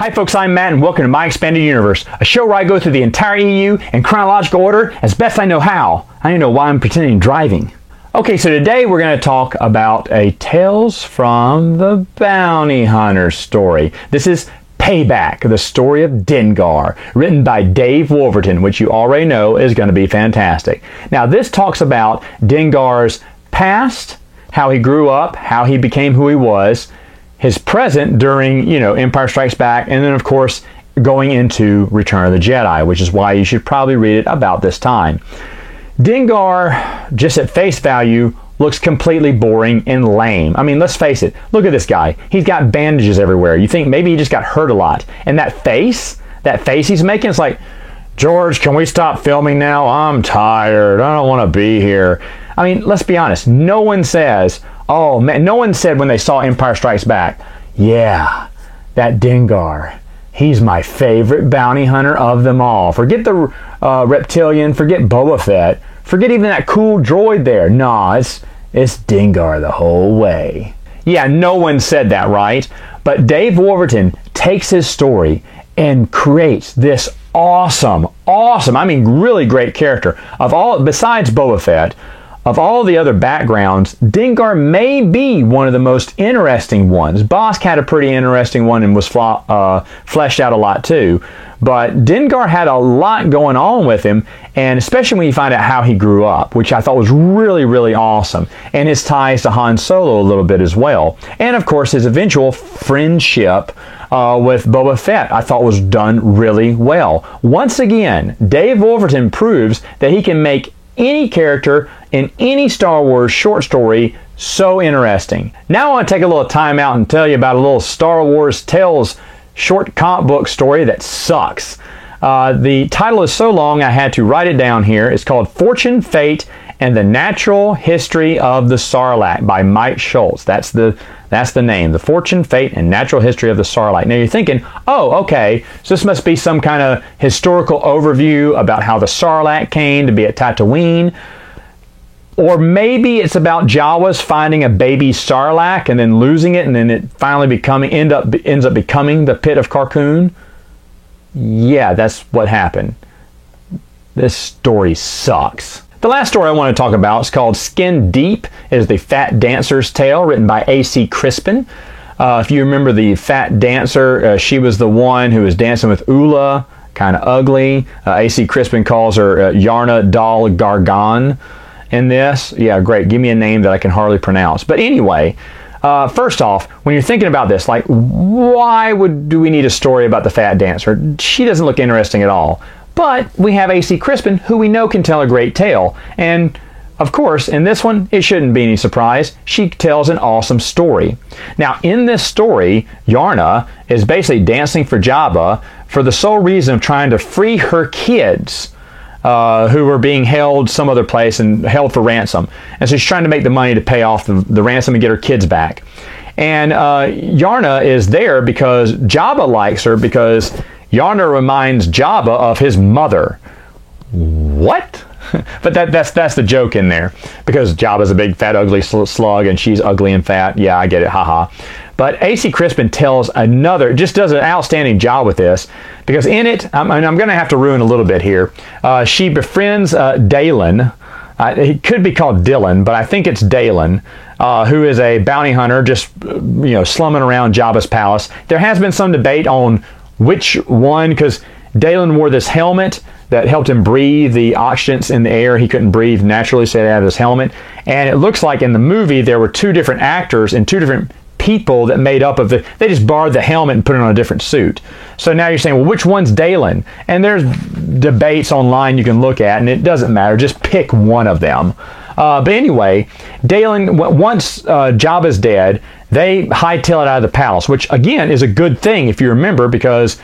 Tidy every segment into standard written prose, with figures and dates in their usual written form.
Hi folks, I'm Matt and welcome to My Expanded Universe, a show where I go through the entire EU in chronological order as best I know how. I don't know why I'm pretending driving. Okay, so today we're going to talk about a Tales from the Bounty Hunter story. This is Payback, the story of Dengar, written by Dave Wolverton, which you already know is going to be fantastic. Now this talks about Dengar's past, how he grew up, how he became who he was, his present during, Empire Strikes Back, and then of course going into Return of the Jedi, which is why you should probably read it about this time. Dengar, just at face value, looks completely boring and lame. I mean, let's face it, look at this guy. He's got bandages everywhere. You think maybe he just got hurt a lot. And that face he's making, it's like, George, can we stop filming now? I'm tired. I don't want to be here. I mean, let's be honest. No one says, oh man, no one said when they saw Empire Strikes Back, yeah, that Dengar, he's my favorite bounty hunter of them all. Forget the reptilian, forget Boba Fett, forget even that cool droid there. Nah, it's Dengar the whole way. Yeah, no one said that, right? But Dave Wolverton takes his story and creates this awesome, I mean really great character. Besides Boba Fett, of all the other backgrounds, Dengar may be one of the most interesting ones. Bossk had a pretty interesting one and was fleshed out a lot too. But Dengar had a lot going on with him, and especially when you find out how he grew up, which I thought was really, really awesome. And his ties to Han Solo a little bit as well. And of course his eventual friendship with Boba Fett I thought was done really well. Once again, Dave Wolverton proves that he can make any character in any Star Wars short story so interesting. Now I want to take a little time out and tell you about a little Star Wars Tales short comic book story that sucks. The title is so long I had to write it down here. It's called Fortune, Fate, and the Natural History of the Sarlacc by Mike Schultz. That's the name. The Fortune, Fate, and Natural History of the Sarlacc. Now you're thinking, oh, okay, so this must be some kind of historical overview about how the Sarlacc came to be at Tatooine. Or maybe it's about Jawas finding a baby Sarlacc and then losing it, and then it finally ends up becoming the Pit of Carkoon. Yeah, that's what happened. This story sucks. The last story I want to talk about is called Skin Deep. It is the Fat Dancer's Tale, written by A.C. Crispin. If you remember the Fat Dancer, she was the one who was dancing with Oola, kind of ugly. A.C. Crispin calls her Yarna Dal Gargan in this. Yeah, great. Give me a name that I can hardly pronounce. But anyway, first off, when you're thinking about this, like, why do we need a story about the Fat Dancer? She doesn't look interesting at all. But we have A.C. Crispin, who we know can tell a great tale. And, of course, in this one, it shouldn't be any surprise. She tells an awesome story. Now, in this story, Yarna is basically dancing for Jabba for the sole reason of trying to free her kids, who were being held some other place and held for ransom. And so she's trying to make the money to pay off the ransom and get her kids back. And Yarna is there because Jabba likes her, because Yarna reminds Jabba of his mother. What? But that's the joke in there, because Jabba's a big fat ugly slug and she's ugly and fat. Yeah, I get it, haha. But A.C. Crispin does an outstanding job with this, because in it, I'm going to have to ruin a little bit here. She befriends Dalen. It could be called Dylan, but I think it's Dalen, who is a bounty hunter just slumming around Jabba's palace. There has been some debate on which one, because Dalen wore this helmet that helped him breathe the oxygen in the air. He couldn't breathe naturally, so he had this helmet. And it looks like in the movie there were two different actors and two different people that made up of they just borrowed the helmet and put it on a different suit. So now you're saying, well, which one's Dalen? And there's debates online you can look at, and it doesn't matter. Just pick one of them. But anyway, Dalen, once Jabba's dead, they hightail it out of the palace, which again is a good thing if you remember, because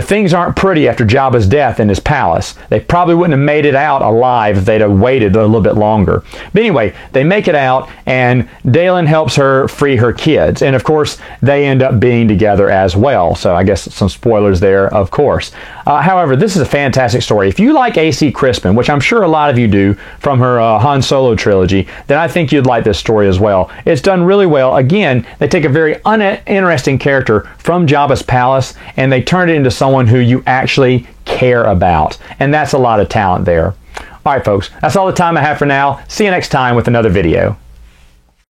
things aren't pretty after Jabba's death in his palace. They probably wouldn't have made it out alive if they'd have waited a little bit longer. But anyway, they make it out, and Daelin helps her free her kids. And of course, they end up being together as well. So I guess some spoilers there, of course. However, this is a fantastic story. If you like A.C. Crispin, which I'm sure a lot of you do from her Han Solo trilogy, then I think you'd like this story as well. It's done really well. Again, they take a very uninteresting character from Jabba's palace, and they turn it into someone who you actually care about. And that's a lot of talent there. All right, folks, that's all the time I have for now. See you next time with another video.